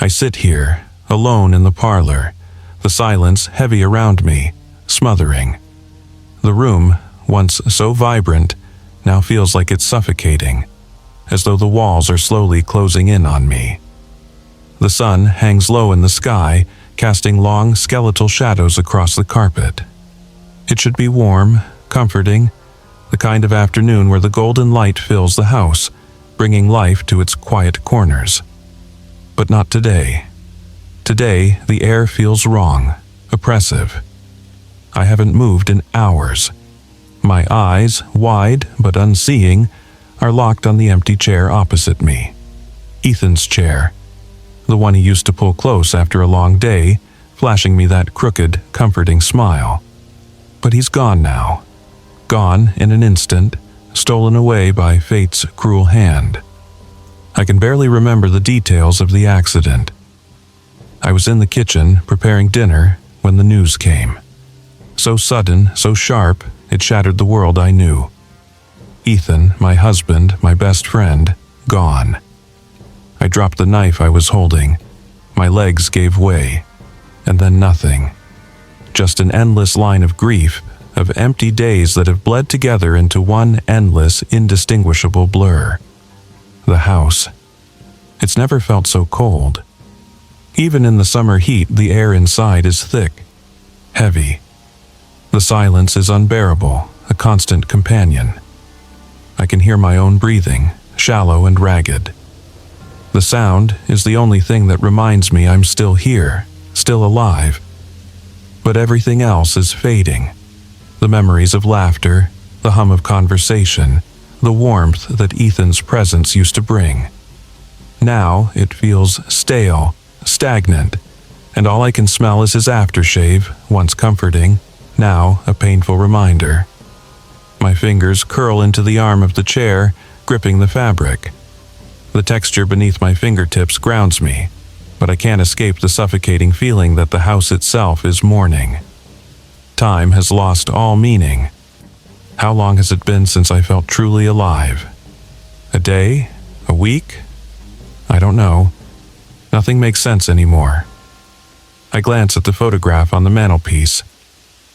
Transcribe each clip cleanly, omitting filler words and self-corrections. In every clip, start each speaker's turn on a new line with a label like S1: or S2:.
S1: I sit here, alone in the parlor, the silence heavy around me, smothering. The room, once so vibrant, now feels like it's suffocating, as though the walls are slowly closing in on me. The sun hangs low in the sky, casting long skeletal shadows across the carpet. It should be warm, comforting, the kind of afternoon where the golden light fills the house, bringing life to its quiet corners. But not today. Today, the air feels wrong, oppressive. I haven't moved in hours. My eyes, wide but unseeing, are locked on the empty chair opposite me. Ethan's chair, the one he used to pull close after a long day, flashing me that crooked, comforting smile. But he's gone now. Gone in an instant, stolen away by fate's cruel hand. I can barely remember the details of the accident. I was in the kitchen preparing dinner when the news came. So sudden, so sharp, it shattered the world I knew. Ethan, my husband, my best friend, gone. I dropped the knife I was holding. My legs gave way. And then nothing. Just an endless line of grief, of empty days that have bled together into one endless, indistinguishable blur. The house. It's never felt so cold. Even in the summer heat, the air inside is thick, heavy. The silence is unbearable, a constant companion. I can hear my own breathing, shallow and ragged. The sound is the only thing that reminds me I'm still here, still alive. But everything else is fading. The memories of laughter, the hum of conversation, the warmth that Ethan's presence used to bring. Now it feels stale, stagnant, and all I can smell is his aftershave, once comforting, now a painful reminder. My fingers curl into the arm of the chair, gripping the fabric. The texture beneath my fingertips grounds me, but I can't escape the suffocating feeling that the house itself is mourning. Time has lost all meaning. How long has it been since I felt truly alive? A day? A week? I don't know. Nothing makes sense anymore. I glance at the photograph on the mantelpiece.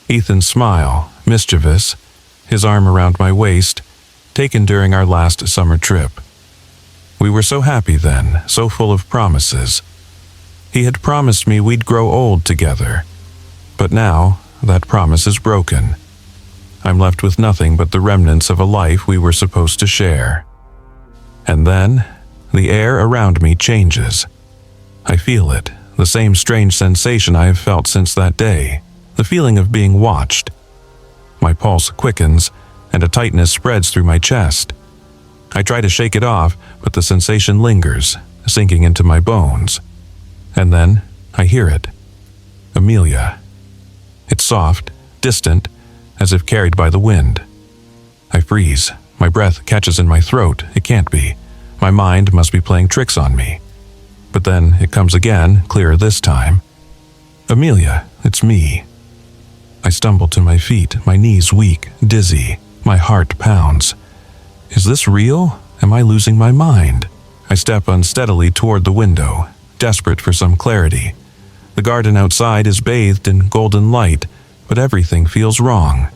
S1: Ethan's smile, mischievous, his arm around my waist, taken during our last summer trip. We were so happy then, so full of promises. He had promised me we'd grow old together. But now, that promise is broken. I'm left with nothing but the remnants of a life we were supposed to share. And then, the air around me changes. I feel it, the same strange sensation I have felt since that day, the feeling of being watched. My pulse quickens, and a tightness spreads through my chest. I try to shake it off, but the sensation lingers, sinking into my bones. And then, I hear it. Amelia. It's soft, distant, as if carried by the wind. I freeze. My breath catches in my throat. It can't be. My mind must be playing tricks on me. But then it comes again, clearer this time. Amelia, it's me. I stumble to my feet, my knees weak, dizzy. My heart pounds. Is this real? Am I losing my mind? I step unsteadily toward the window, desperate for some clarity. The garden outside is bathed in golden light, but everything feels wrong.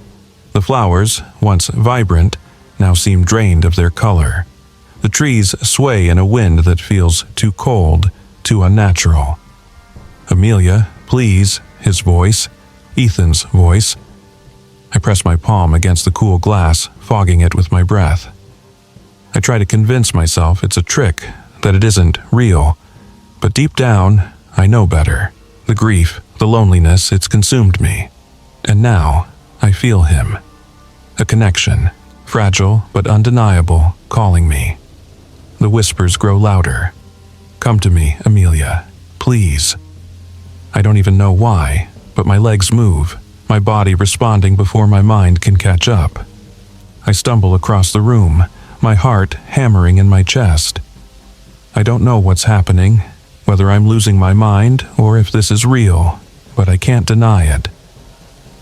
S1: The flowers, once vibrant, now seem drained of their color. The trees sway in a wind that feels too cold, too unnatural. Amelia, please, his voice, Ethan's voice. I press my palm against the cool glass, fogging it with my breath. I try to convince myself it's a trick, that it isn't real. But deep down, I know better. The grief, the loneliness, it's consumed me. And now, I feel him. A connection, fragile but undeniable, calling me. The whispers grow louder. Come to me, Amelia. Please. I don't even know why, but my legs move, my body responding before my mind can catch up. I stumble across the room, my heart hammering in my chest. I don't know what's happening, whether I'm losing my mind or if this is real, but I can't deny it.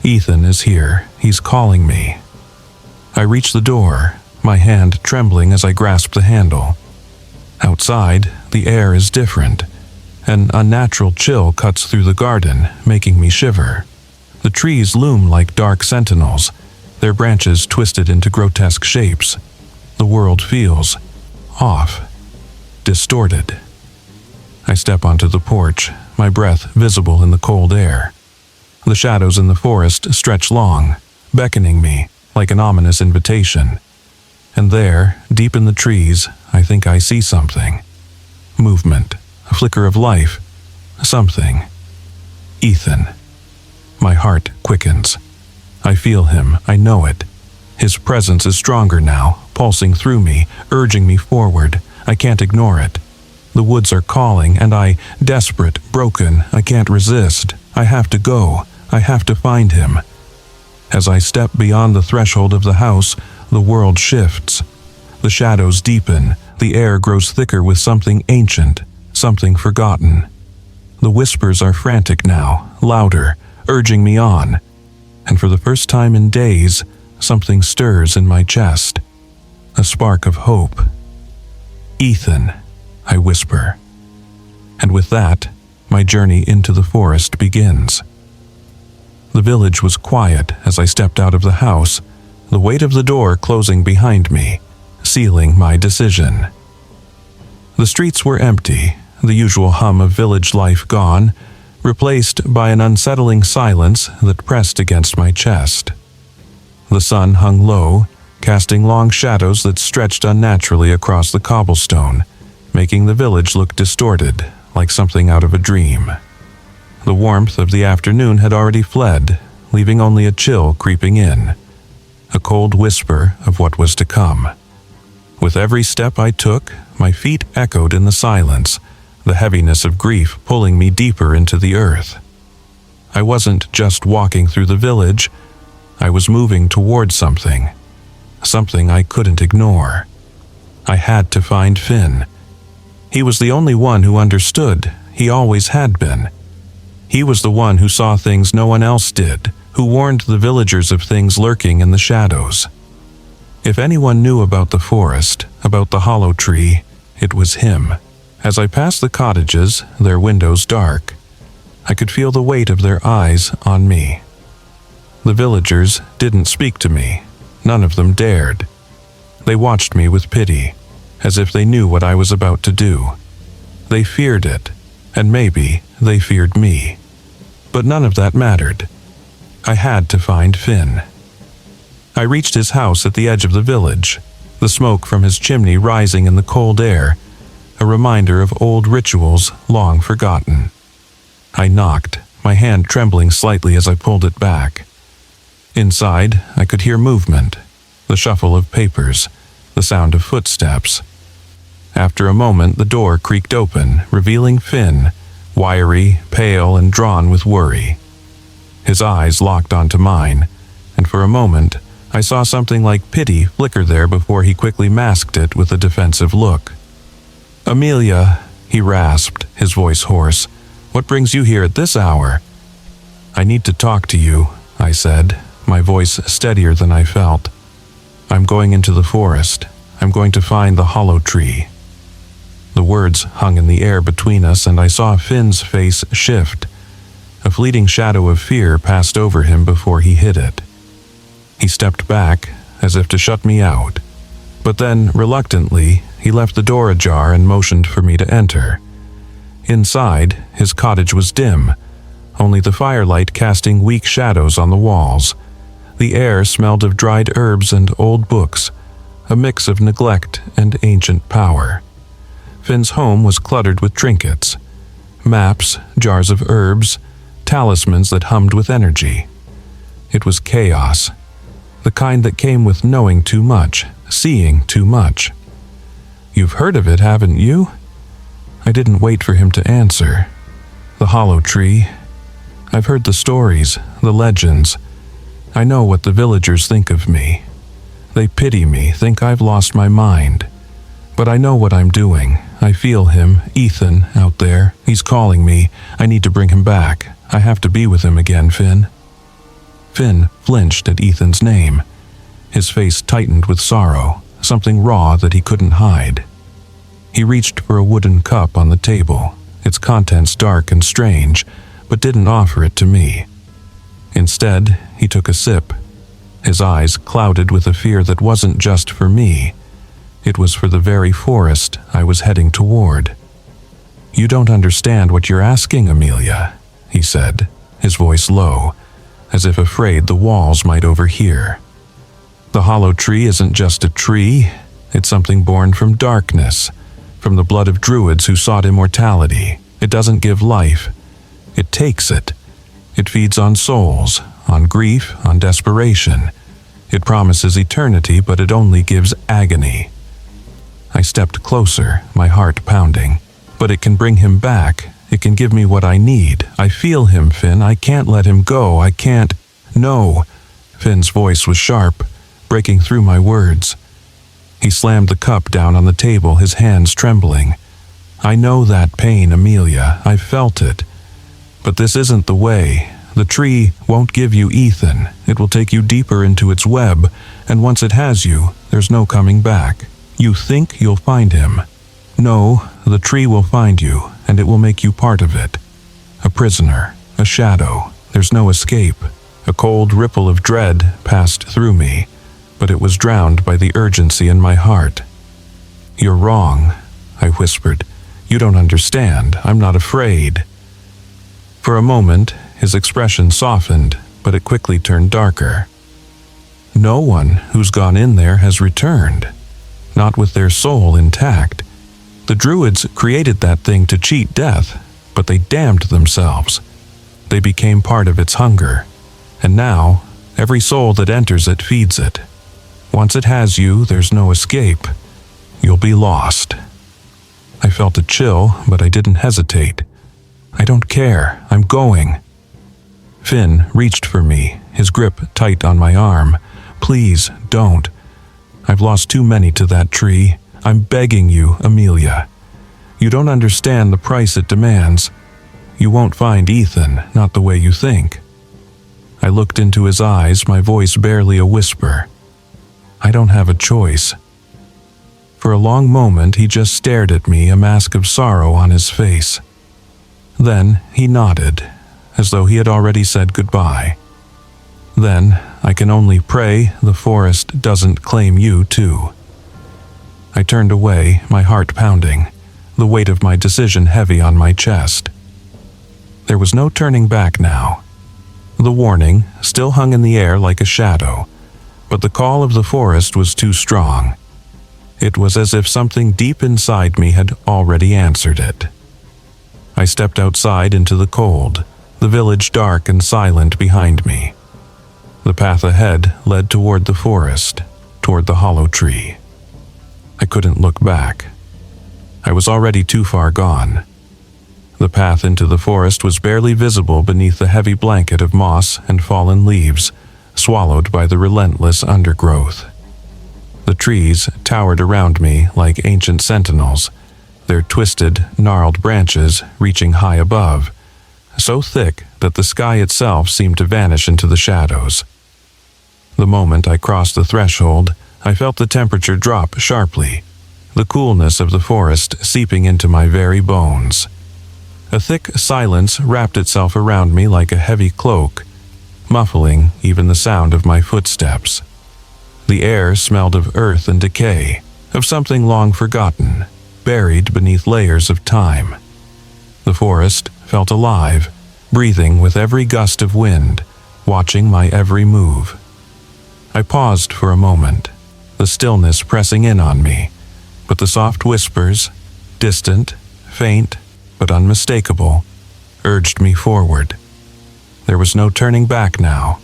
S1: Ethan is here. He's calling me. I reach the door, my hand trembling as I grasp the handle. Outside, the air is different, An unnatural chill cuts through the garden, making me shiver. The trees loom like dark sentinels, their branches twisted into grotesque shapes. The world feels off, distorted. I step onto the porch, my breath visible in the cold air. The shadows in the forest stretch long, beckoning me like an ominous invitation. And there, deep in the trees, I think I see something. Movement, a flicker of life, something. Ethan. My heart quickens. I feel him, I know it. His presence is stronger now, pulsing through me, urging me forward. I can't ignore it. The woods are calling, and I, desperate, broken, I can't resist. I have to go. I have to find him. As I step beyond the threshold of the house, the world shifts. The shadows deepen. The air grows thicker with something ancient, something forgotten. The whispers are frantic now, louder, urging me on. And for the first time in days, something stirs in my chest. A spark of hope. "Ethan," I whisper. And with that, my journey into the forest begins. The village was quiet as I stepped out of the house, the weight of the door closing behind me, sealing my decision. The streets were empty, the usual hum of village life gone, replaced by an unsettling silence that pressed against my chest. The sun hung low, casting long shadows that stretched unnaturally across the cobblestone, making the village look distorted, like something out of a dream. The warmth of the afternoon had already fled, leaving only a chill creeping in, a cold whisper of what was to come. With every step I took, my feet echoed in the silence, the heaviness of grief pulling me deeper into the earth. I wasn't just walking through the village, I was moving toward something I couldn't ignore. I had to find Finn. He was the only one who understood. He always had been. He was the one who saw things no one else did, who warned the villagers of things lurking in the shadows. If anyone knew about the forest, about the hollow tree, it was him. As I passed the cottages, their windows dark, I could feel the weight of their eyes on me. The villagers didn't speak to me. None of them dared. They watched me with pity, as if they knew what I was about to do. They feared it, and maybe they feared me. But none of that mattered. I had to find Finn. I reached his house at the edge of the village, the smoke from his chimney rising in the cold air, a reminder of old rituals long forgotten. I knocked, my hand trembling slightly as I pulled it back. Inside, I could hear movement, the shuffle of papers, the sound of footsteps. After a moment, the door creaked open, revealing Finn, wiry, pale, and drawn with worry. His eyes locked onto mine, and for a moment, I saw something like pity flicker there before he quickly masked it with a defensive look. "Amelia," he rasped, his voice hoarse, "what brings you here at this hour?" "I need to talk to you," I said, my voice steadier than I felt. "I'm going into the forest. I'm going to find the hollow tree." The words hung in the air between us, and I saw Finn's face shift. A fleeting shadow of fear passed over him before he hid it. He stepped back, as if to shut me out. But then, reluctantly, he left the door ajar and motioned for me to enter. Inside, his cottage was dim, only the firelight casting weak shadows on the walls. The air smelled of dried herbs and old books, a mix of neglect and ancient power. Finn's home was cluttered with trinkets, maps, jars of herbs, talismans that hummed with energy. It was chaos, the kind that came with knowing too much, seeing too much. "You've heard of it, haven't you?" I didn't wait for him to answer. "The hollow tree. I've heard the stories, the legends. I know what the villagers think of me. They pity me, think I've lost my mind. But I know what I'm doing. I feel him, Ethan, out there. He's calling me. I need to bring him back. I have to be with him again, Finn." Finn flinched at Ethan's name. His face tightened with sorrow, something raw that he couldn't hide. He reached for a wooden cup on the table, its contents dark and strange, but didn't offer it to me. Instead, he took a sip, his eyes clouded with a fear that wasn't just for me. It was for the very forest I was heading toward. "You don't understand what you're asking, Amelia," he said, his voice low, as if afraid the walls might overhear. "The hollow tree isn't just a tree, it's something born from darkness, from the blood of druids who sought immortality. It doesn't give life, it takes it. It feeds on souls, on grief, on desperation. It promises eternity, but it only gives agony." I stepped closer, my heart pounding. "But it can bring him back. It can give me what I need. I feel him, Finn. I can't let him go. I can't." "No." Finn's voice was sharp, breaking through my words. He slammed the cup down on the table, his hands trembling. "I know that pain, Amelia. I've felt it. But this isn't the way. The tree won't give you Ethan. It will take you deeper into its web, and once it has you, there's no coming back. You think you'll find him. No, the tree will find you, and it will make you part of it. A prisoner, a shadow. There's no escape." A cold ripple of dread passed through me, but it was drowned by the urgency in my heart. "You're wrong," I whispered. "You don't understand. I'm not afraid." For a moment, his expression softened, but it quickly turned darker. "No one who's gone in there has returned, not with their soul intact. The druids created that thing to cheat death, but they damned themselves. They became part of its hunger, and now every soul that enters it feeds it. Once it has you, there's no escape. You'll be lost." I felt a chill, but I didn't hesitate. "I don't care. I'm going." Finn reached for me, his grip tight on my arm. "Please, don't. I've lost too many to that tree. I'm begging you, Amelia. You don't understand the price it demands. You won't find Ethan, not the way you think." I looked into his eyes, my voice barely a whisper. "I don't have a choice." For a long moment he just stared at me, a mask of sorrow on his face. Then he nodded, as though he had already said goodbye. "Then I can only pray the forest doesn't claim you too." I turned away, my heart pounding, the weight of my decision heavy on my chest. There was no turning back now. The warning still hung in the air like a shadow, but the call of the forest was too strong. It was as if something deep inside me had already answered it. I stepped outside into the cold, the village dark and silent behind me. The path ahead led toward the forest, toward the hollow tree. I couldn't look back. I was already too far gone. The path into the forest was barely visible beneath the heavy blanket of moss and fallen leaves, swallowed by the relentless undergrowth. The trees towered around me like ancient sentinels, their twisted, gnarled branches reaching high above, so thick that the sky itself seemed to vanish into the shadows. The moment I crossed the threshold, I felt the temperature drop sharply, the coolness of the forest seeping into my very bones. A thick silence wrapped itself around me like a heavy cloak, muffling even the sound of my footsteps. The air smelled of earth and decay, of something long forgotten, buried beneath layers of time. The forest felt alive, breathing with every gust of wind, watching my every move. I paused for a moment, the stillness pressing in on me, but the soft whispers, distant, faint, but unmistakable, urged me forward. There was no turning back now.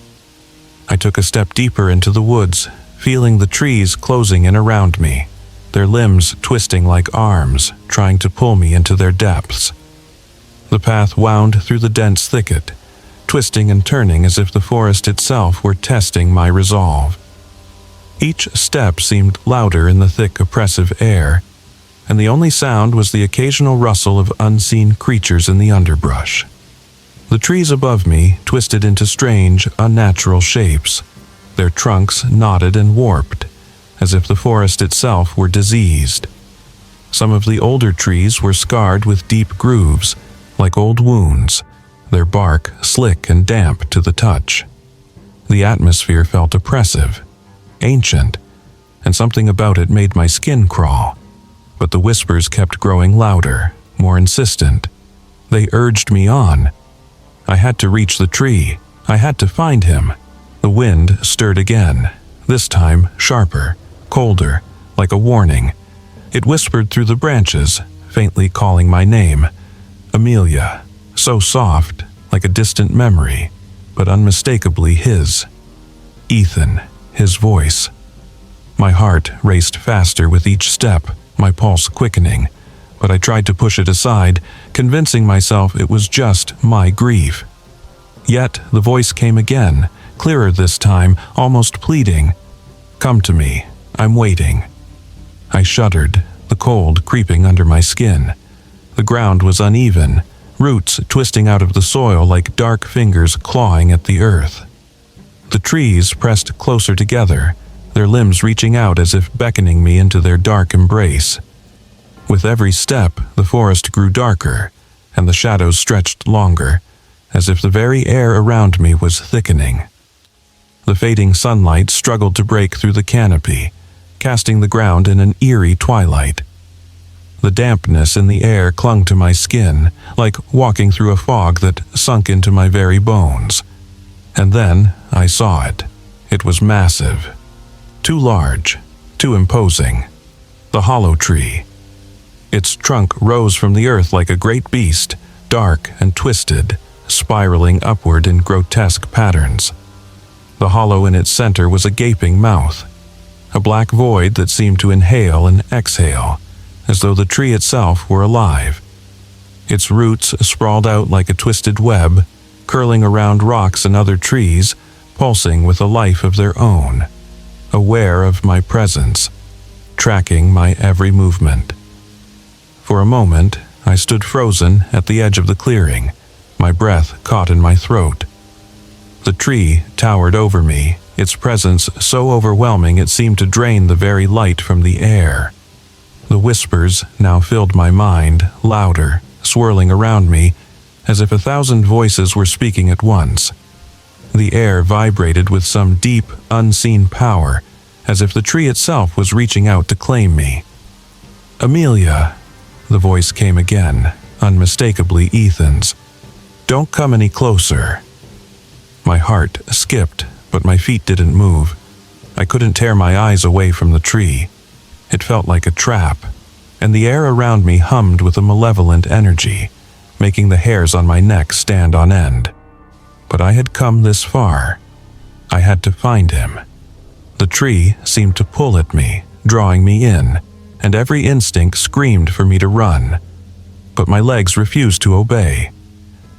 S1: I took a step deeper into the woods, feeling the trees closing in around me, their limbs twisting like arms, trying to pull me into their depths. The path wound through the dense thicket, twisting and turning as if the forest itself were testing my resolve. Each step seemed louder in the thick, oppressive air, and the only sound was the occasional rustle of unseen creatures in the underbrush. The trees above me twisted into strange, unnatural shapes, their trunks knotted and warped, as if the forest itself were diseased. Some of the older trees were scarred with deep grooves, like old wounds, their bark slick and damp to the touch. The atmosphere felt oppressive, ancient, and something about it made my skin crawl. But the whispers kept growing louder, more insistent. They urged me on. I had to reach the tree. I had to find him. The wind stirred again, this time sharper, colder, like a warning. It whispered through the branches, faintly calling my name. Amelia, so soft, like a distant memory, but unmistakably his. Ethan, his voice. My heart raced faster with each step, my pulse quickening, but I tried to push it aside, convincing myself it was just my grief. Yet the voice came again, clearer this time, almost pleading. Come to me, I'm waiting. I shuddered, the cold creeping under my skin. The ground was uneven, roots twisting out of the soil like dark fingers clawing at the earth. The trees pressed closer together, their limbs reaching out as if beckoning me into their dark embrace. With every step, the forest grew darker, and the shadows stretched longer, as if the very air around me was thickening. The fading sunlight struggled to break through the canopy, casting the ground in an eerie twilight. The dampness in the air clung to my skin, like walking through a fog that sunk into my very bones. And then I saw it. It was massive. Too large, too imposing. The hollow tree. Its trunk rose from the earth like a great beast, dark and twisted, spiraling upward in grotesque patterns. The hollow in its center was a gaping mouth, a black void that seemed to inhale and exhale, as though the tree itself were alive. Its roots sprawled out like a twisted web, curling around rocks and other trees, pulsing with a life of their own, aware of my presence, tracking my every movement. For a moment, I stood frozen at the edge of the clearing, my breath caught in my throat. The tree towered over me, its presence so overwhelming it seemed to drain the very light from the air. The whispers now filled my mind, louder, swirling around me, as if 1,000 voices were speaking at once. The air vibrated with some deep, unseen power, as if the tree itself was reaching out to claim me. Amelia, the voice came again, unmistakably Ethan's. Don't come any closer. My heart skipped, but my feet didn't move. I couldn't tear my eyes away from the tree. It felt like a trap, and the air around me hummed with a malevolent energy, making the hairs on my neck stand on end. But I had come this far. I had to find him. The tree seemed to pull at me, drawing me in, and every instinct screamed for me to run. But my legs refused to obey.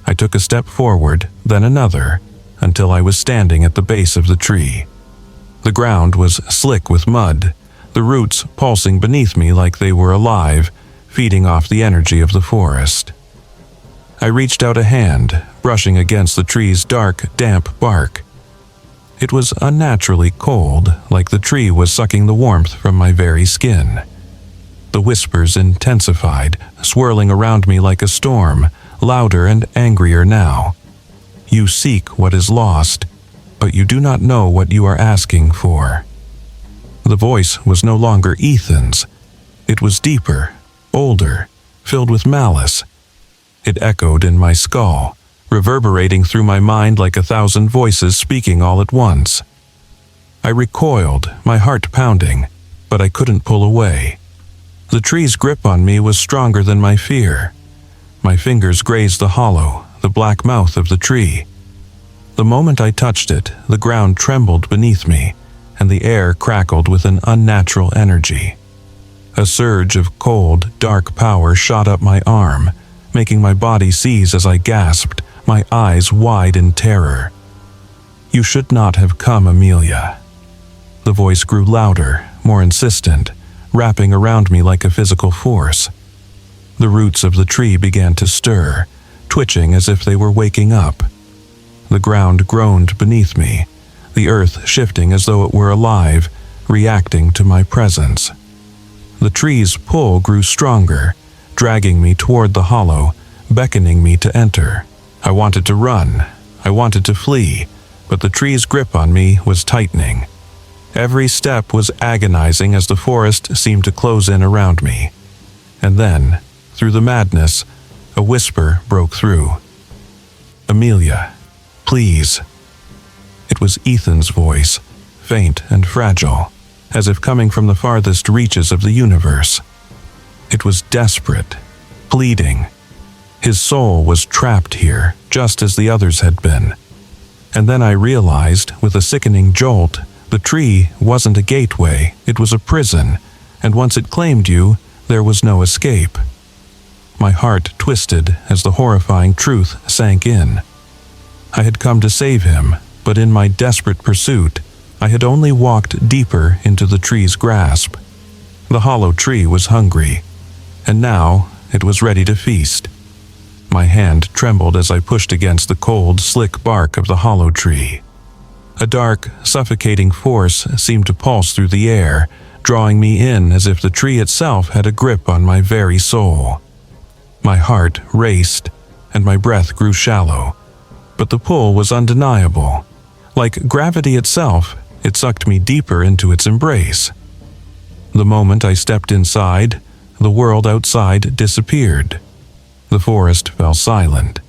S1: I took a step forward, then another, until I was standing at the base of the tree. The ground was slick with mud, the roots pulsing beneath me like they were alive, feeding off the energy of the forest. I reached out a hand, brushing against the tree's dark, damp bark. It was unnaturally cold, like the tree was sucking the warmth from my very skin. The whispers intensified, swirling around me like a storm, louder and angrier now. You seek what is lost, but you do not know what you are asking for. The voice was no longer Ethan's. It was deeper, older, filled with malice. It echoed in my skull, reverberating through my mind like 1,000 voices speaking all at once. I recoiled, my heart pounding, but I couldn't pull away. The tree's grip on me was stronger than my fear. My fingers grazed the hollow, the black mouth of the tree. The moment I touched it, the ground trembled beneath me, and the air crackled with an unnatural energy. A surge of cold, dark power shot up my arm, making my body seize as I gasped, my eyes wide in terror. You should not have come, Amelia. The voice grew louder, more insistent, wrapping around me like a physical force. The roots of the tree began to stir, twitching as if they were waking up. The ground groaned beneath me, the earth shifting as though it were alive, reacting to my presence. The tree's pull grew stronger, dragging me toward the hollow, beckoning me to enter. I wanted to run. I wanted to flee, but the tree's grip on me was tightening. Every step was agonizing as the forest seemed to close in around me. And then, through the madness, a whisper broke through. "Amelia, please." It was Ethan's voice, faint and fragile, as if coming from the farthest reaches of the universe. It was desperate, pleading. His soul was trapped here, just as the others had been. And then I realized, with a sickening jolt, the tree wasn't a gateway, it was a prison, and once it claimed you, there was no escape. My heart twisted as the horrifying truth sank in. I had come to save him, but in my desperate pursuit, I had only walked deeper into the tree's grasp. The hollow tree was hungry, and now it was ready to feast. My hand trembled as I pushed against the cold, slick bark of the hollow tree. A dark, suffocating force seemed to pulse through the air, drawing me in as if the tree itself had a grip on my very soul. My heart raced, and my breath grew shallow, but the pull was undeniable. Like gravity itself, it sucked me deeper into its embrace. The moment I stepped inside, the world outside disappeared. The forest fell silent,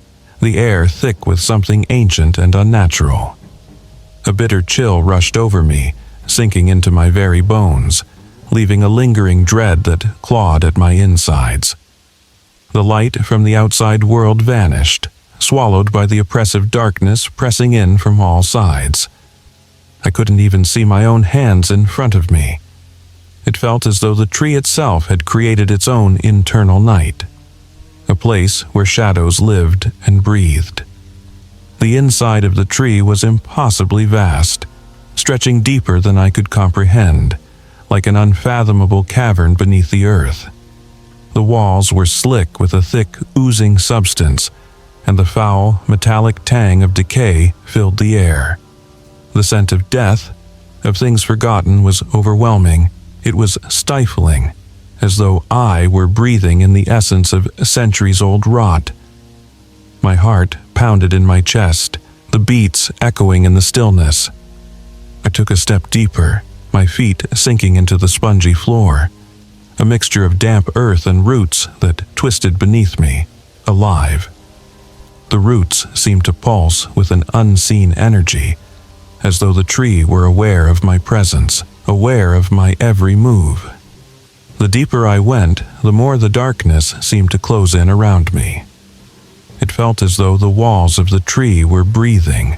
S1: the air thick with something ancient and unnatural. A bitter chill rushed over me, sinking into my very bones, leaving a lingering dread that clawed at my insides. The light from the outside world vanished, swallowed by the oppressive darkness pressing in from all sides. I couldn't even see my own hands in front of me. It felt as though the tree itself had created its own internal night, a place where shadows lived and breathed. The inside of the tree was impossibly vast, stretching deeper than I could comprehend, like an unfathomable cavern beneath the earth. The walls were slick with a thick, oozing substance, and the foul, metallic tang of decay filled the air. The scent of death, of things forgotten, was overwhelming. It was stifling, as though I were breathing in the essence of centuries-old rot. My heart pounded in my chest, the beats echoing in the stillness. I took a step deeper, my feet sinking into the spongy floor, a mixture of damp earth and roots that twisted beneath me, alive. The roots seemed to pulse with an unseen energy, as though the tree were aware of my presence, aware of my every move. The deeper I went, the more the darkness seemed to close in around me. It felt as though the walls of the tree were breathing,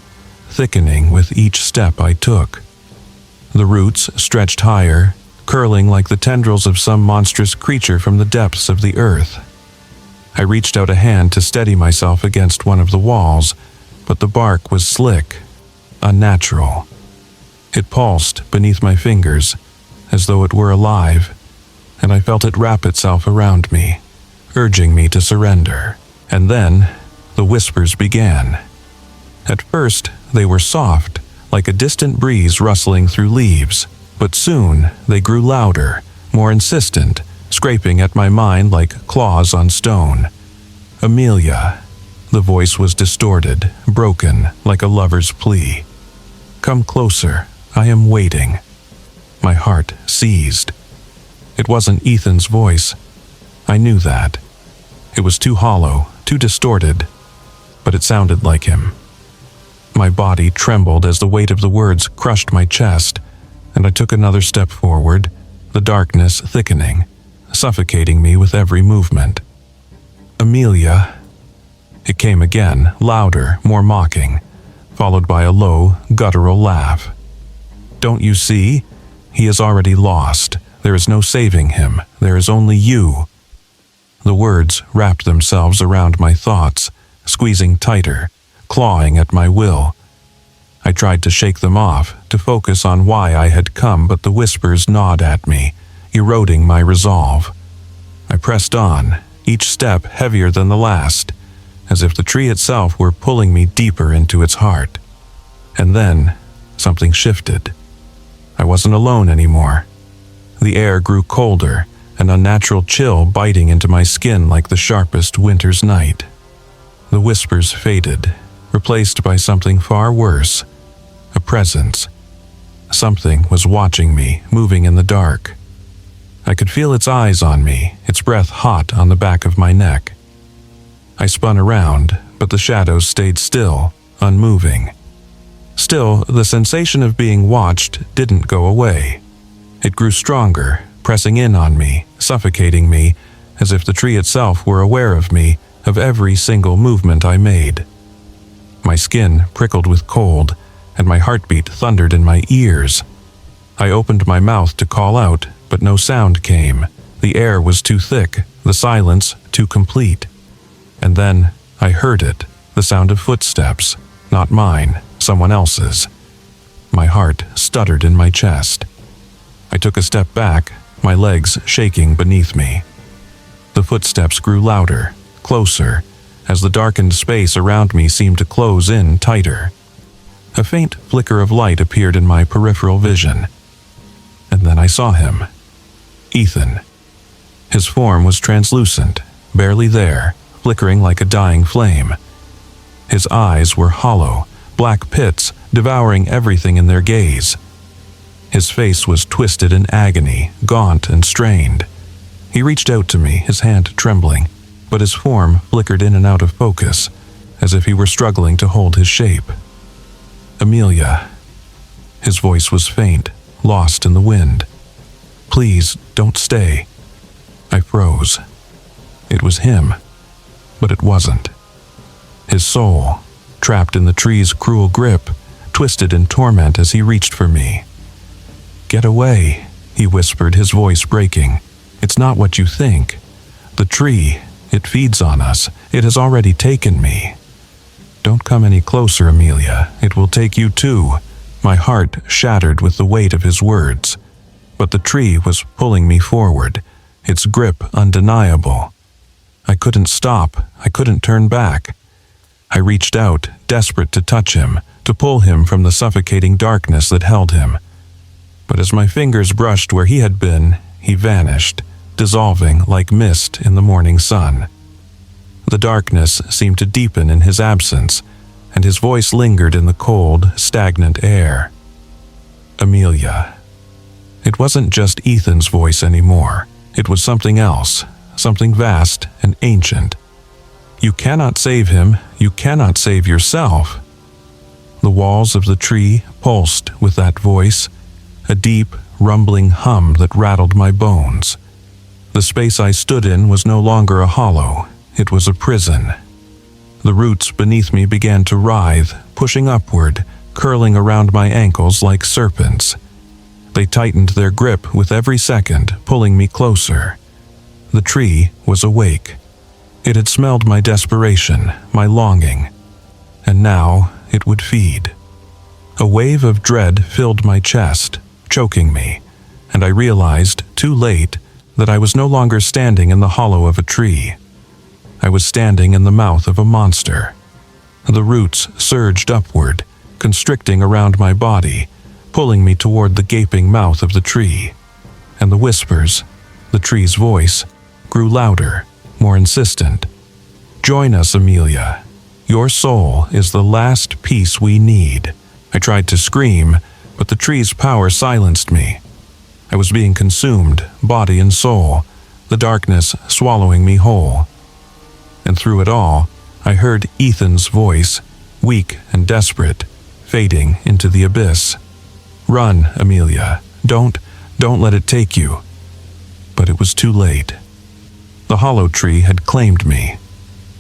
S1: thickening with each step I took. The roots stretched higher, curling like the tendrils of some monstrous creature from the depths of the earth. I reached out a hand to steady myself against one of the walls, but the bark was slick, unnatural. It pulsed beneath my fingers, as though it were alive, and I felt it wrap itself around me, urging me to surrender. And then, the whispers began. At first, they were soft, like a distant breeze rustling through leaves, but soon they grew louder, more insistent, scraping at my mind like claws on stone. "Amelia." The voice was distorted, broken, like a lover's plea. "Come closer, I am waiting." My heart seized. It wasn't Ethan's voice. I knew that. It was too hollow, too distorted, but it sounded like him. My body trembled as the weight of the words crushed my chest, and I took another step forward, the darkness thickening, suffocating me with every movement. "Amelia." It came again, louder, more mocking, followed by a low, guttural laugh. "Don't you see? He is already lost. There is no saving him. There is only you." The words wrapped themselves around my thoughts, squeezing tighter, clawing at my will. I tried to shake them off, to focus on why I had come, but the whispers gnawed at me, eroding my resolve. I pressed on, each step heavier than the last, as if the tree itself were pulling me deeper into its heart. And then, something shifted. I wasn't alone anymore. The air grew colder, an unnatural chill biting into my skin like the sharpest winter's night. The whispers faded, replaced by something far worse, a presence. Something was watching me, moving in the dark. I could feel its eyes on me, its breath hot on the back of my neck. I spun around, but the shadows stayed still, unmoving. Still, the sensation of being watched didn't go away. It grew stronger, pressing in on me, suffocating me, as if the tree itself were aware of me, of every single movement I made. My skin prickled with cold, and my heartbeat thundered in my ears. I opened my mouth to call out, but no sound came. The air was too thick, the silence too complete. And then I heard it, the sound of footsteps, not mine, someone else's. My heart stuttered in my chest. I took a step back, my legs shaking beneath me. The footsteps grew louder, closer, as the darkened space around me seemed to close in tighter. A faint flicker of light appeared in my peripheral vision. And then I saw him. Ethan. His form was translucent, barely there, flickering like a dying flame. His eyes were hollow, black pits devouring everything in their gaze. His face was twisted in agony, gaunt and strained. He reached out to me, his hand trembling, but his form flickered in and out of focus, as if he were struggling to hold his shape. Amelia. His voice was faint, lost in the wind. Please, don't stay. I froze. It was him, but it wasn't. His soul, trapped in the tree's cruel grip, twisted in torment as he reached for me. Get away, he whispered, his voice breaking. It's not what you think. The tree, it feeds on us. It has already taken me. Don't come any closer, Amelia. It will take you too. My heart shattered with the weight of his words. But the tree was pulling me forward, its grip undeniable. I couldn't stop. I couldn't turn back. I reached out, desperate to touch him, to pull him from the suffocating darkness that held him. But as my fingers brushed where he had been, he vanished, dissolving like mist in the morning sun. The darkness seemed to deepen in his absence, and his voice lingered in the cold, stagnant air. Amelia. It wasn't just Ethan's voice anymore. It was something else, something vast and ancient. You cannot save him. You cannot save yourself. The walls of the tree pulsed with that voice, a deep, rumbling hum that rattled my bones. The space I stood in was no longer a hollow. It was a prison. The roots beneath me began to writhe, pushing upward, curling around my ankles like serpents. They tightened their grip with every second, pulling me closer. The tree was awake. It had smelled my desperation, my longing, and now it would feed. A wave of dread filled my chest, choking me, and I realized, too late, that I was no longer standing in the hollow of a tree. I was standing in the mouth of a monster. The roots surged upward, constricting around my body, pulling me toward the gaping mouth of the tree. And the whispers, the tree's voice, grew louder, more insistent. Join us, Amelia. Your soul is the last piece we need. I tried to scream, but the tree's power silenced me. I was being consumed, body and soul, the darkness swallowing me whole. And through it all, I heard Ethan's voice, weak and desperate, fading into the abyss. Run, Amelia. Don't let it take you. But it was too late. The hollow tree had claimed me.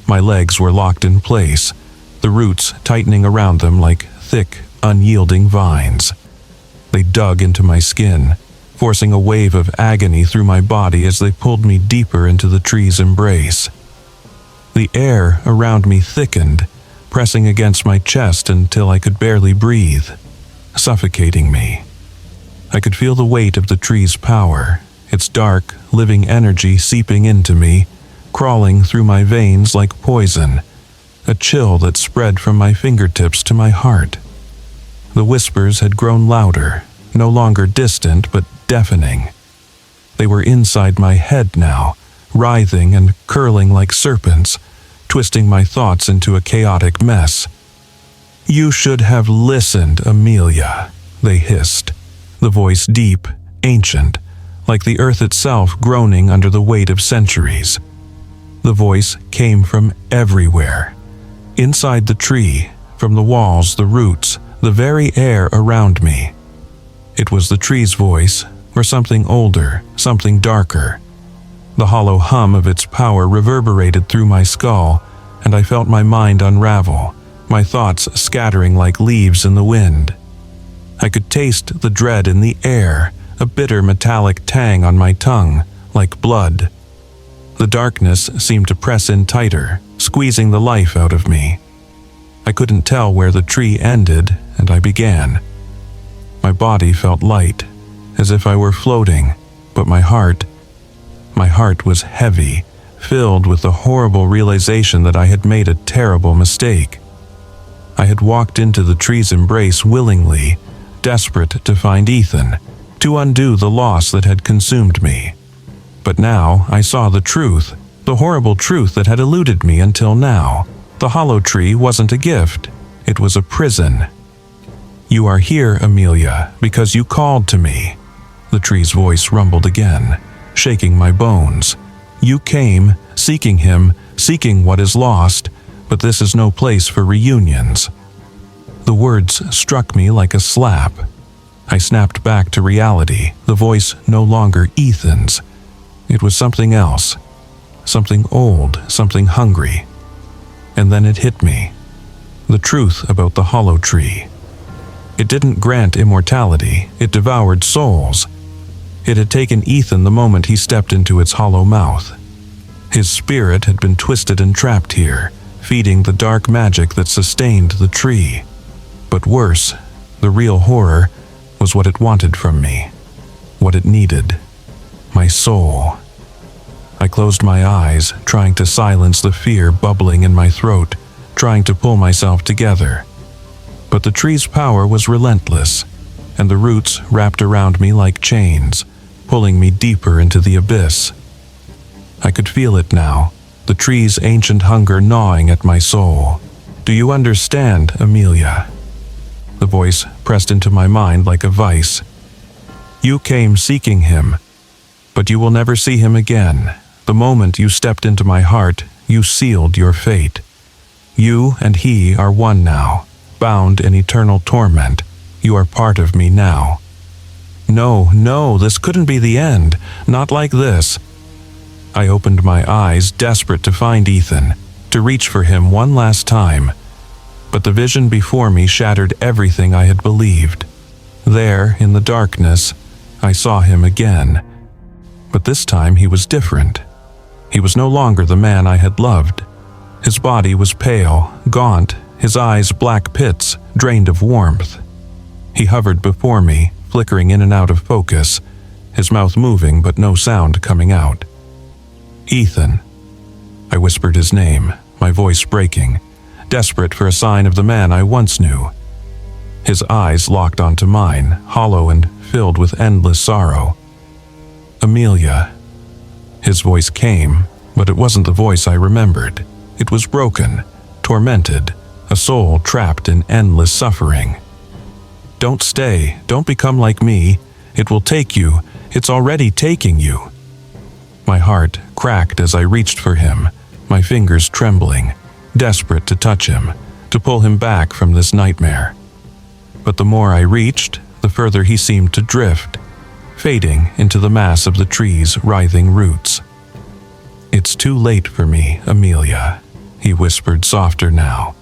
S1: My legs were locked in place, the roots tightening around them like thick, unyielding vines. They dug into my skin, forcing a wave of agony through my body as they pulled me deeper into the tree's embrace. The air around me thickened, pressing against my chest until I could barely breathe, suffocating me. I could feel the weight of the tree's power, its dark, living energy seeping into me, crawling through my veins like poison, a chill that spread from my fingertips to my heart. The whispers had grown louder, no longer distant but deafening. They were inside my head now, writhing and curling like serpents, twisting my thoughts into a chaotic mess. "You should have listened, Amelia," they hissed, the voice deep, ancient, like the earth itself groaning under the weight of centuries. The voice came from everywhere. Inside the tree, from the walls, the roots, the very air around me. It was the tree's voice, or something older, something darker. The hollow hum of its power reverberated through my skull, and I felt my mind unravel, my thoughts scattering like leaves in the wind. I could taste the dread in the air, a bitter metallic tang on my tongue, like blood. The darkness seemed to press in tighter, squeezing the life out of me. I couldn't tell where the tree ended, and I began. My body felt light, as if I were floating, but my heart was heavy, filled with the horrible realization that I had made a terrible mistake. I had walked into the tree's embrace willingly, desperate to find Ethan, to undo the loss that had consumed me. But now I saw the truth, the horrible truth that had eluded me until now. The hollow tree wasn't a gift, it was a prison. "You are here, Amelia, because you called to me." The tree's voice rumbled again, shaking my bones. "You came, seeking him, seeking what is lost, but this is no place for reunions." The words struck me like a slap. I snapped back to reality, the voice no longer Ethan's. It was something else, something old, something hungry. And then it hit me. The truth about the hollow tree. It didn't grant immortality, it devoured souls. It had taken Ethan the moment he stepped into its hollow mouth. His spirit had been twisted and trapped here, feeding the dark magic that sustained the tree. But worse, the real horror, was what it wanted from me, what it needed. My soul. I closed my eyes, trying to silence the fear bubbling in my throat, trying to pull myself together. But the tree's power was relentless, and the roots wrapped around me like chains, pulling me deeper into the abyss. I could feel it now, the tree's ancient hunger gnawing at my soul. "Do you understand, Amelia?" The voice pressed into my mind like a vice. "You came seeking him, but you will never see him again. The moment you stepped into my heart, you sealed your fate. You and he are one now, bound in eternal torment. You are part of me now." No, this couldn't be the end. Not like this. I opened my eyes, desperate to find Ethan, to reach for him one last time. But the vision before me shattered everything I had believed. There, in the darkness, I saw him again. But this time he was different. He was no longer the man I had loved. His body was pale, gaunt, his eyes black pits, drained of warmth. He hovered before me, flickering in and out of focus, his mouth moving but no sound coming out. "Ethan." I whispered his name, my voice breaking, desperate for a sign of the man I once knew. His eyes locked onto mine, hollow and filled with endless sorrow. "Amelia." His voice came, but it wasn't the voice I remembered. It was broken, tormented, a soul trapped in endless suffering. "Don't stay, don't become like me. It will take you, it's already taking you." My heart cracked as I reached for him, my fingers trembling, desperate to touch him, to pull him back from this nightmare. But the more I reached, the further he seemed to drift, fading into the mass of the tree's writhing roots. "It's too late for me, Amelia," he whispered softer now.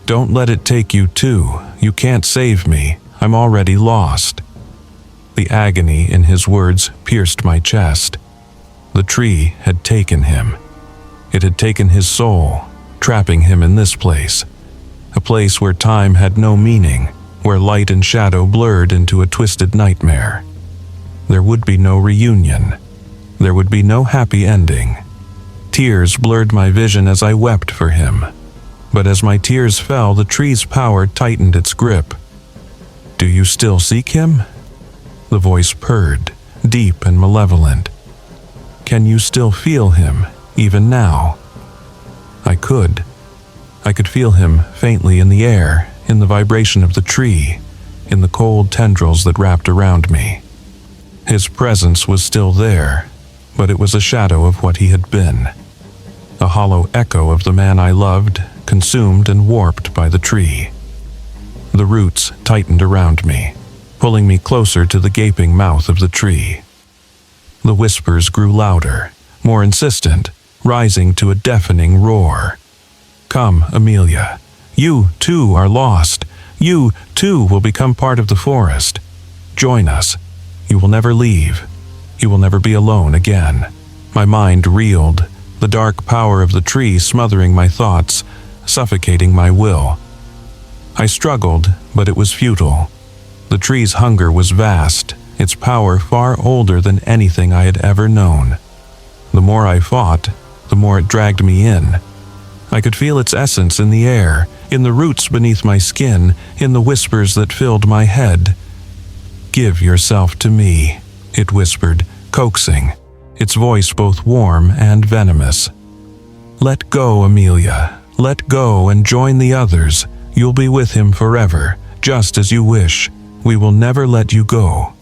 S1: "Don't let it take you too. You can't save me. I'm already lost." The agony in his words pierced my chest. The tree had taken him. It had taken his soul, trapping him in this place. A place where time had no meaning, where light and shadow blurred into a twisted nightmare. There would be no reunion. There would be no happy ending. Tears blurred my vision as I wept for him. But as my tears fell, the tree's power tightened its grip. "Do you still seek him?" The voice purred, deep and malevolent. Can you still feel him, even now? I could. I could feel him faintly in the air, in the vibration of the tree, in the cold tendrils that wrapped around me. His presence was still there, but it was a shadow of what he had been. A hollow echo of the man I loved, consumed and warped by the tree. The roots tightened around me, pulling me closer to the gaping mouth of the tree. The whispers grew louder, more insistent, rising to a deafening roar. Come, Amelia. You, too, are lost. You, too, will become part of the forest. Join us. You will never leave. You will never be alone again. My mind reeled, the dark power of the tree smothering my thoughts, suffocating my will. I struggled, but it was futile. The tree's hunger was vast, its power far older than anything I had ever known. The more I fought, the more it dragged me in. I could feel its essence in the air, in the roots beneath my skin, in the whispers that filled my head. Give yourself to me, it whispered, coaxing, its voice both warm and venomous. Let go, Amelia. Let go and join the others. You'll be with him forever, just as you wish. We will never let you go.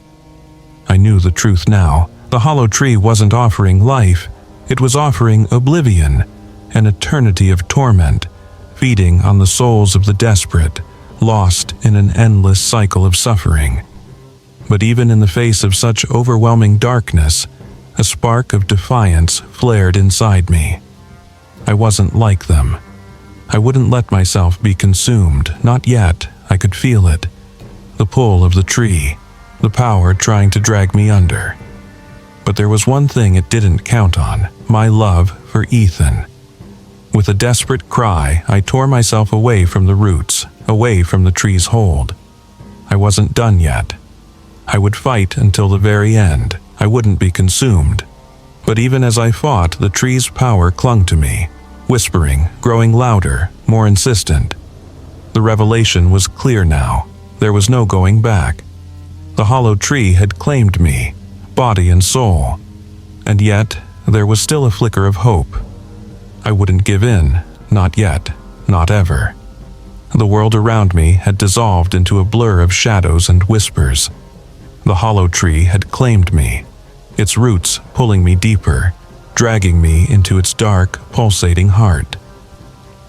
S1: I knew the truth now. The hollow tree wasn't offering life. It was offering oblivion, an eternity of torment, feeding on the souls of the desperate, lost in an endless cycle of suffering. But even in the face of such overwhelming darkness, a spark of defiance flared inside me. I wasn't like them. I wouldn't let myself be consumed, not yet. I could feel it. The pull of the tree, the power trying to drag me under. But there was one thing it didn't count on, my love for Ethan. With a desperate cry, I tore myself away from the roots, away from the tree's hold. I wasn't done yet. I would fight until the very end. I wouldn't be consumed. But even as I fought, the tree's power clung to me, whispering, growing louder, more insistent. The revelation was clear now. There was no going back. The hollow tree had claimed me, body and soul. And yet, there was still a flicker of hope. I wouldn't give in, not yet, not ever. The world around me had dissolved into a blur of shadows and whispers. The hollow tree had claimed me, its roots pulling me deeper, dragging me into its dark, pulsating heart.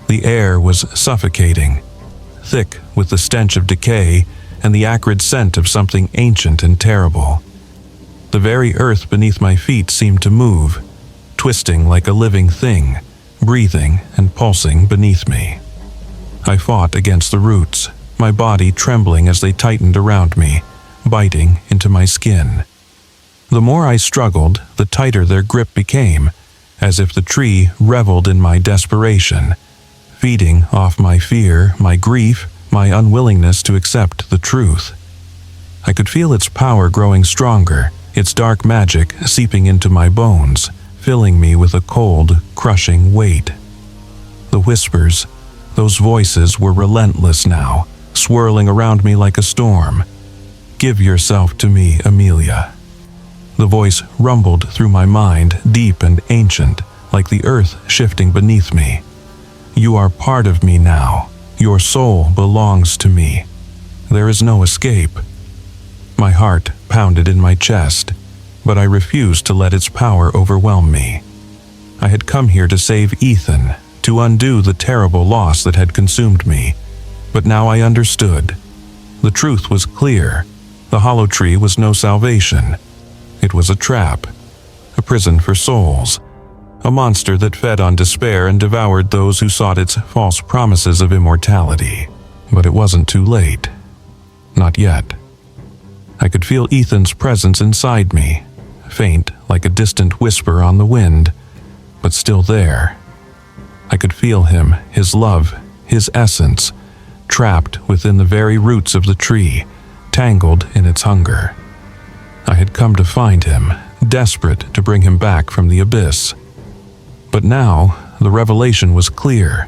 S1: The air was suffocating, thick with the stench of decay and the acrid scent of something ancient and terrible. The very earth beneath my feet seemed to move, twisting like a living thing, breathing and pulsing beneath me. I fought against the roots, my body trembling as they tightened around me, biting into my skin. The more I struggled, the tighter their grip became, as if the tree reveled in my desperation, feeding off my fear, my grief, my unwillingness to accept the truth. I could feel its power growing stronger, its dark magic seeping into my bones, filling me with a cold, crushing weight. The whispers, those voices were relentless now, swirling around me like a storm. Give yourself to me, Amelia. The voice rumbled through my mind, deep and ancient, like the earth shifting beneath me. You are part of me now. Your soul belongs to me. There is no escape. My heart pounded in my chest, but I refused to let its power overwhelm me. I had come here to save Ethan, to undo the terrible loss that had consumed me, but now I understood. The truth was clear. The hollow tree was no salvation. It was a trap, a prison for souls, a monster that fed on despair and devoured those who sought its false promises of immortality. But it wasn't too late. Not yet. I could feel Ethan's presence inside me, faint like a distant whisper on the wind, but still there. I could feel him, his love, his essence, trapped within the very roots of the tree, tangled in its hunger. I had come to find him, desperate to bring him back from the abyss. But now, the revelation was clear.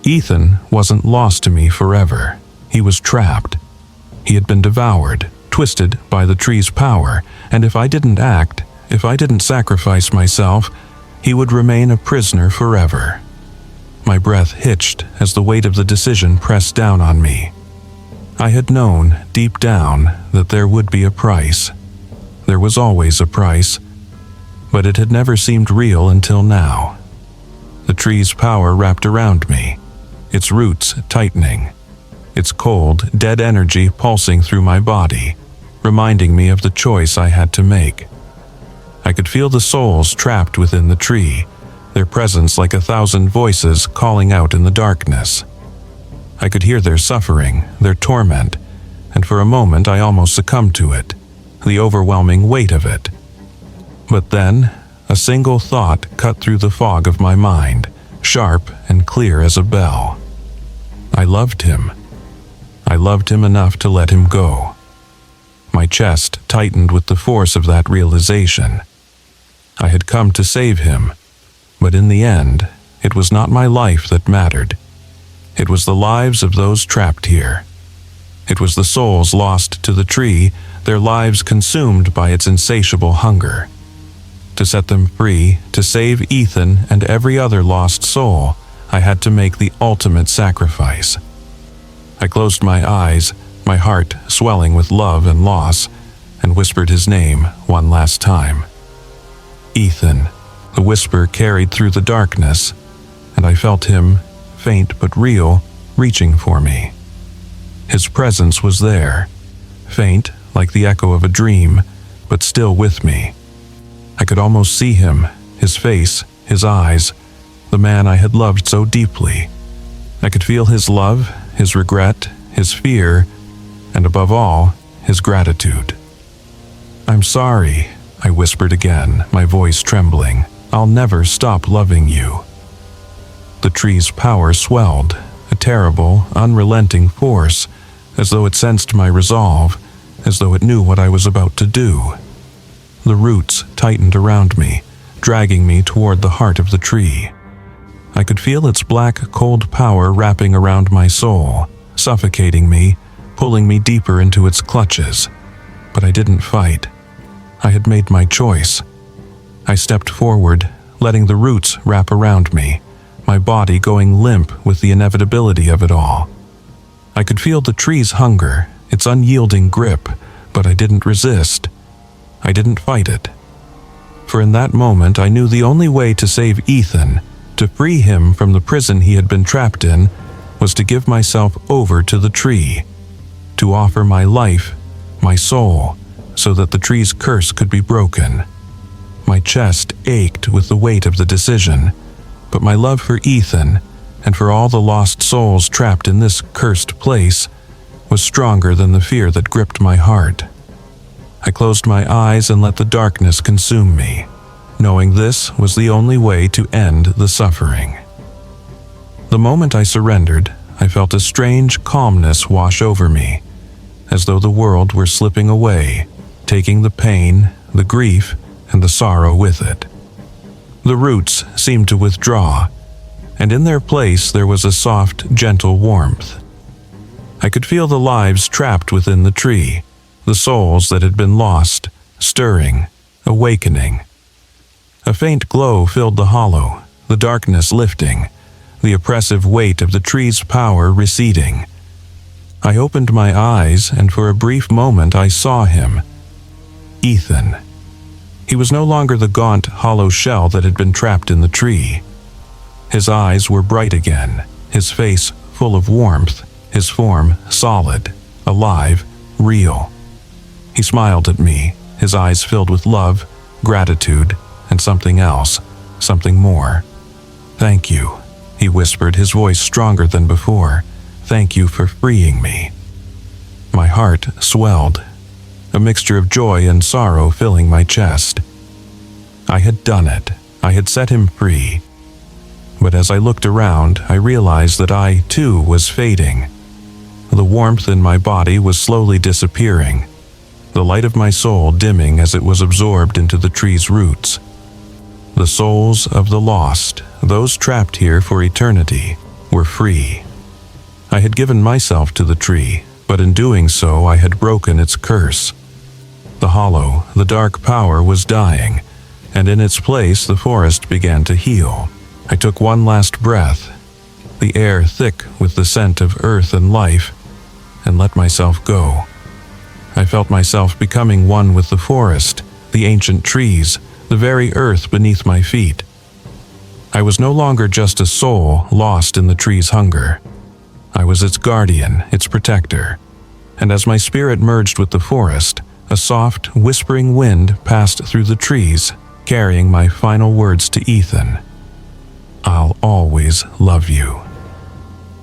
S1: Ethan wasn't lost to me forever. He was trapped. He had been devoured, twisted by the tree's power, and if I didn't act, if I didn't sacrifice myself, he would remain a prisoner forever. My breath hitched as the weight of the decision pressed down on me. I had known, deep down, that there would be a price. There was always a price, but it had never seemed real until now. The tree's power wrapped around me, its roots tightening, its cold, dead energy pulsing through my body, reminding me of the choice I had to make. I could feel the souls trapped within the tree, their presence like 1,000 voices calling out in the darkness. I could hear their suffering, their torment, and for a moment I almost succumbed to it, the overwhelming weight of it. But then, a single thought cut through the fog of my mind, sharp and clear as a bell. I loved him. I loved him enough to let him go. My chest tightened with the force of that realization. I had come to save him, but in the end, it was not my life that mattered. It was the lives of those trapped here. It was the souls lost to the tree, their lives consumed by its insatiable hunger. To set them free, to save Ethan and every other lost soul, I had to make the ultimate sacrifice. I closed my eyes, my heart swelling with love and loss, and whispered his name one last time. Ethan. The whisper carried through the darkness, and I felt him, faint but real, reaching for me. His presence was there, faint like the echo of a dream, but still with me. I could almost see him, his face, his eyes, the man I had loved so deeply. I could feel his love, his regret, his fear, and above all, his gratitude. "I'm sorry," I whispered again, my voice trembling. "I'll never stop loving you." The tree's power swelled, a terrible, unrelenting force, as though it sensed my resolve, as though it knew what I was about to do. The roots tightened around me, dragging me toward the heart of the tree. I could feel its black, cold power wrapping around my soul, suffocating me, pulling me deeper into its clutches. But I didn't fight. I had made my choice. I stepped forward, letting the roots wrap around me, my body going limp with the inevitability of it all. I could feel the tree's hunger, its unyielding grip, but I didn't resist. I didn't fight it. For in that moment I knew the only way to save Ethan, to free him from the prison he had been trapped in, was to give myself over to the tree, to offer my life, my soul, so that the tree's curse could be broken. My chest ached with the weight of the decision, but my love for Ethan, and for all the lost souls trapped in this cursed place, was stronger than the fear that gripped my heart. I closed my eyes and let the darkness consume me, knowing this was the only way to end the suffering. The moment I surrendered, I felt a strange calmness wash over me, as though the world were slipping away, taking the pain, the grief, and the sorrow with it. The roots seemed to withdraw, and in their place there was a soft, gentle warmth. I could feel the lives trapped within the tree, the souls that had been lost, stirring, awakening. A faint glow filled the hollow, the darkness lifting, the oppressive weight of the tree's power receding. I opened my eyes, and for a brief moment I saw him. Ethan. He was no longer the gaunt, hollow shell that had been trapped in the tree. His eyes were bright again, his face full of warmth, his form solid, alive, real. He smiled at me, his eyes filled with love, gratitude, and something else, something more. "Thank you," he whispered, his voice stronger than before. "Thank you for freeing me." My heart swelled, a mixture of joy and sorrow filling my chest. I had done it. I had set him free. But as I looked around, I realized that I, too, was fading. The warmth in my body was slowly disappearing, the light of my soul dimming as it was absorbed into the tree's roots. The souls of the lost, those trapped here for eternity, were free. I had given myself to the tree, but in doing so I had broken its curse. The hollow, the dark power was dying, and in its place the forest began to heal. I took one last breath, the air thick with the scent of earth and life, and let myself go. I felt myself becoming one with the forest, the ancient trees, the very earth beneath my feet. I was no longer just a soul lost in the tree's hunger. I was its guardian, its protector. And as my spirit merged with the forest, a soft, whispering wind passed through the trees, carrying my final words to Ethan. I'll always love you.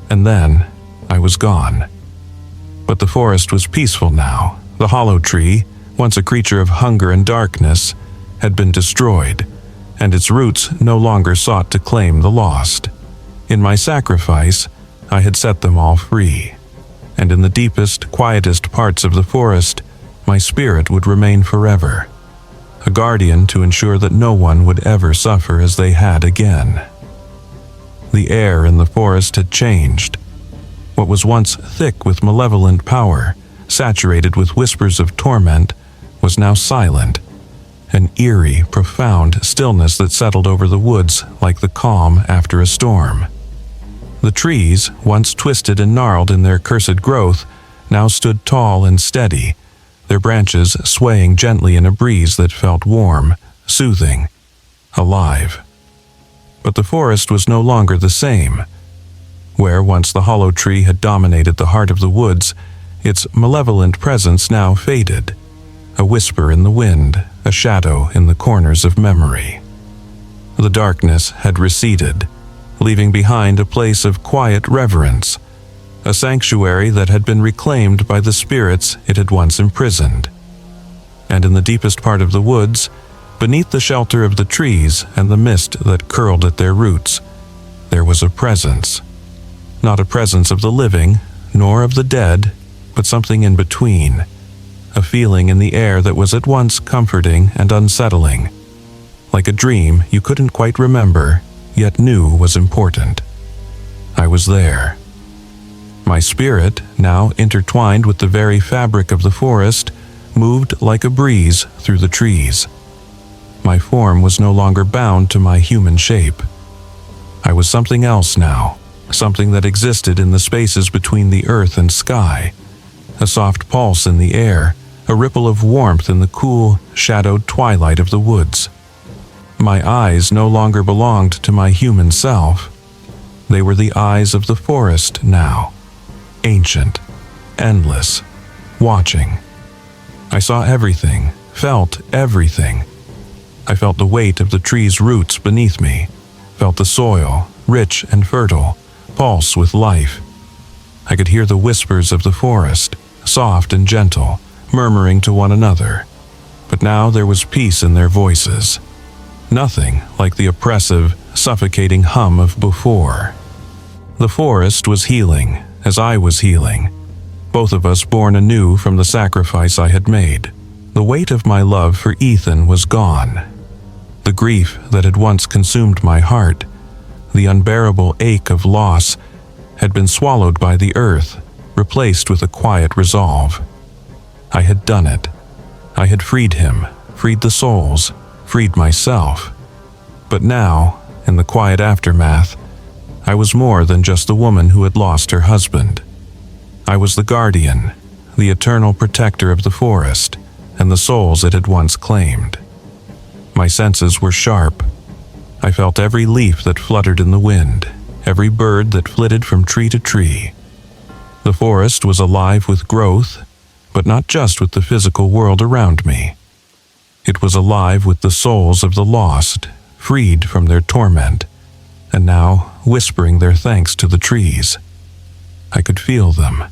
S1: And then I was gone. But the forest was peaceful now. The hollow tree, once a creature of hunger and darkness, had been destroyed, and its roots no longer sought to claim the lost. In my sacrifice, I had set them all free, and in the deepest, quietest parts of the forest, my spirit would remain forever, a guardian to ensure that no one would ever suffer as they had again. The air in the forest had changed. What was once thick with malevolent power, saturated with whispers of torment, was now silent, an eerie, profound stillness that settled over the woods like the calm after a storm. The trees, once twisted and gnarled in their cursed growth, now stood tall and steady, their branches swaying gently in a breeze that felt warm, soothing, alive. But the forest was no longer the same. Where once the hollow tree had dominated the heart of the woods, its malevolent presence now faded, a whisper in the wind, a shadow in the corners of memory. The darkness had receded, leaving behind a place of quiet reverence, a sanctuary that had been reclaimed by the spirits it had once imprisoned. And in the deepest part of the woods, beneath the shelter of the trees and the mist that curled at their roots, there was a presence. Not a presence of the living, nor of the dead, but something in between, a feeling in the air that was at once comforting and unsettling, like a dream you couldn't quite remember, yet knew was important. I was there. My spirit, now intertwined with the very fabric of the forest, moved like a breeze through the trees. My form was no longer bound to my human shape. I was something else now, something that existed in the spaces between the earth and sky, a soft pulse in the air, a ripple of warmth in the cool, shadowed twilight of the woods. My eyes no longer belonged to my human self. They were the eyes of the forest now, ancient, endless, watching. I saw everything, felt everything. I felt the weight of the tree's roots beneath me, felt the soil, rich and fertile, pulse with life. I could hear the whispers of the forest, soft and gentle, murmuring to one another. But now there was peace in their voices. Nothing like the oppressive, suffocating hum of before. The forest was healing, as I was healing, both of us born anew from the sacrifice I had made. The weight of my love for Ethan was gone. The grief that had once consumed my heart, the unbearable ache of loss, had been swallowed by the earth, replaced with a quiet resolve. I had done it. I had freed him, freed the souls, freed myself. But now, in the quiet aftermath, I was more than just the woman who had lost her husband. I was the guardian, the eternal protector of the forest and the souls it had once claimed. My senses were sharp. I felt every leaf that fluttered in the wind, every bird that flitted from tree to tree. The forest was alive with growth, but not just with the physical world around me. It was alive with the souls of the lost, freed from their torment, and now whispering their thanks to the trees. I could feel them,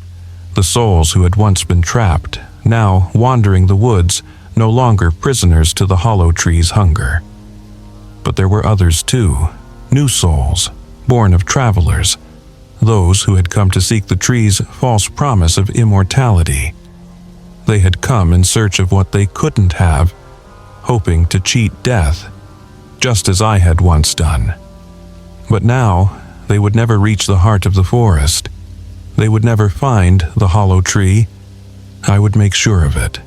S1: the souls who had once been trapped, now wandering the woods, no longer prisoners to the hollow tree's hunger. But there were others too, new souls, born of travelers, those who had come to seek the tree's false promise of immortality. They had come in search of what they couldn't have, hoping to cheat death, just as I had once done. But now, they would never reach the heart of the forest. They would never find the hollow tree. I would make sure of it.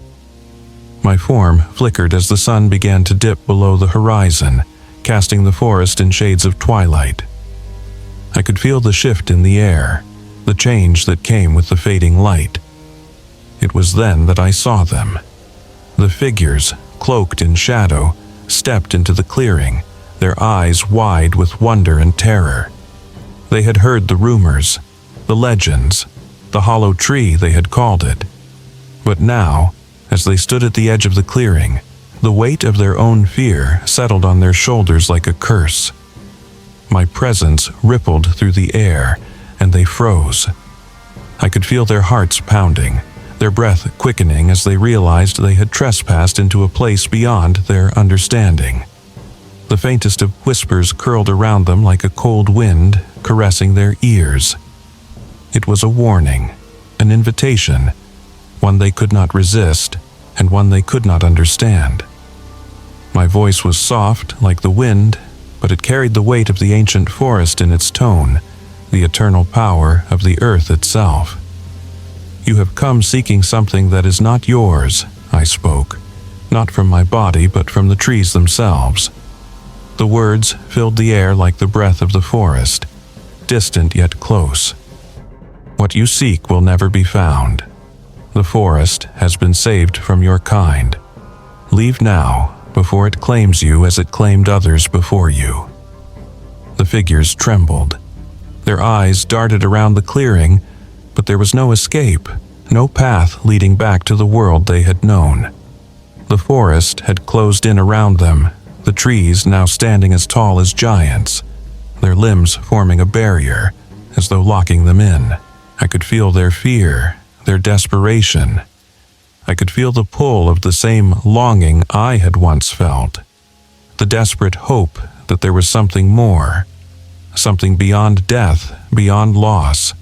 S1: My form flickered as the sun began to dip below the horizon, casting the forest in shades of twilight. I could feel the shift in the air, the change that came with the fading light. It was then that I saw them. The figures, cloaked in shadow, stepped into the clearing, their eyes wide with wonder and terror. They had heard the rumors, the legends, the hollow tree they had called it. But now, as they stood at the edge of the clearing, the weight of their own fear settled on their shoulders like a curse. My presence rippled through the air, and they froze. I could feel their hearts pounding, their breath quickening as they realized they had trespassed into a place beyond their understanding. The faintest of whispers curled around them like a cold wind, caressing their ears. It was a warning, an invitation, one they could not resist, and one they could not understand. My voice was soft like the wind, but it carried the weight of the ancient forest in its tone, the eternal power of the earth itself. "You have come seeking something that is not yours," I spoke, not from my body but from the trees themselves. The words filled the air like the breath of the forest, distant yet close. "What you seek will never be found. The forest has been saved from your kind. Leave now, before it claims you as it claimed others before you." The figures trembled. Their eyes darted around the clearing, but there was no escape, no path leading back to the world they had known. The forest had closed in around them, the trees now standing as tall as giants, their limbs forming a barrier, as though locking them in. I could feel their fear, their desperation. I could feel the pull of the same longing I had once felt, the desperate hope that there was something more, something beyond death, beyond loss.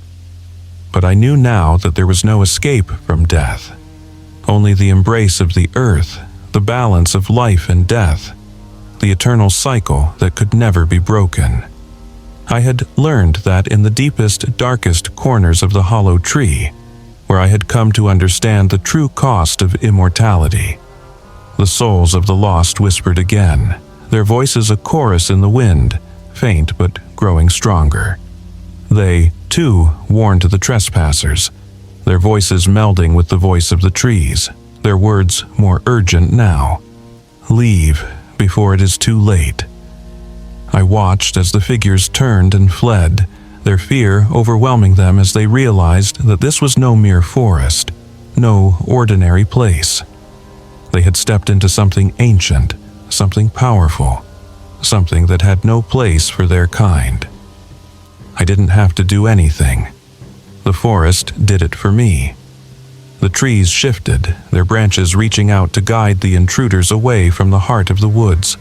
S1: But I knew now that there was no escape from death, only the embrace of the earth, the balance of life and death, the eternal cycle that could never be broken. I had learned that in the deepest, darkest corners of the hollow tree, where I had come to understand the true cost of immortality. The souls of the lost whispered again, their voices a chorus in the wind, faint but growing stronger. They, too, warned the trespassers, their voices melding with the voice of the trees, their words more urgent now. "Leave before it is too late." I watched as the figures turned and fled, their fear overwhelming them as they realized that this was no mere forest, no ordinary place. They had stepped into something ancient, something powerful, something that had no place for their kind. I didn't have to do anything. The forest did it for me. The trees shifted, their branches reaching out to guide the intruders away from the heart of the woods.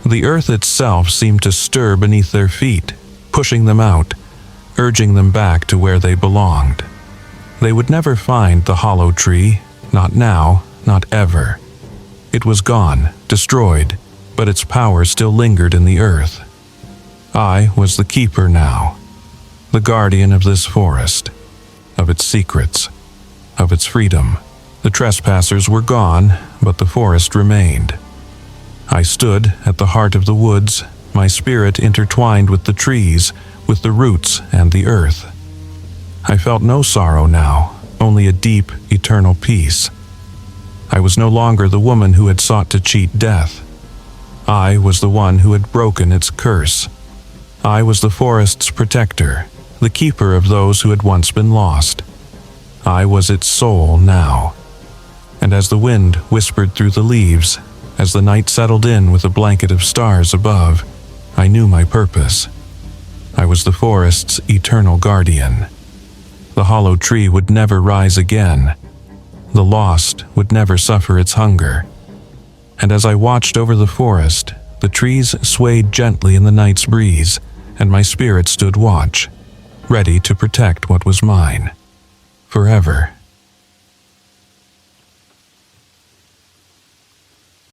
S1: The earth itself seemed to stir beneath their feet, pushing them out, urging them back to where they belonged. They would never find the hollow tree, not now, not ever. It was gone, destroyed, but its power still lingered in the earth. I was the keeper now, the guardian of this forest, of its secrets, of its freedom. The trespassers were gone, but the forest remained. I stood at the heart of the woods, my spirit intertwined with the trees, with the roots and the earth. I felt no sorrow now, only a deep, eternal peace. I was no longer the woman who had sought to cheat death. I was the one who had broken its curse. I was the forest's protector, the keeper of those who had once been lost. I was its soul now. And as the wind whispered through the leaves, as the night settled in with a blanket of stars above, I knew my purpose. I was the forest's eternal guardian. The hollow tree would never rise again. The lost would never suffer its hunger. And as I watched over the forest, the trees swayed gently in the night's breeze, and my spirit stood watch, ready to protect what was mine, forever.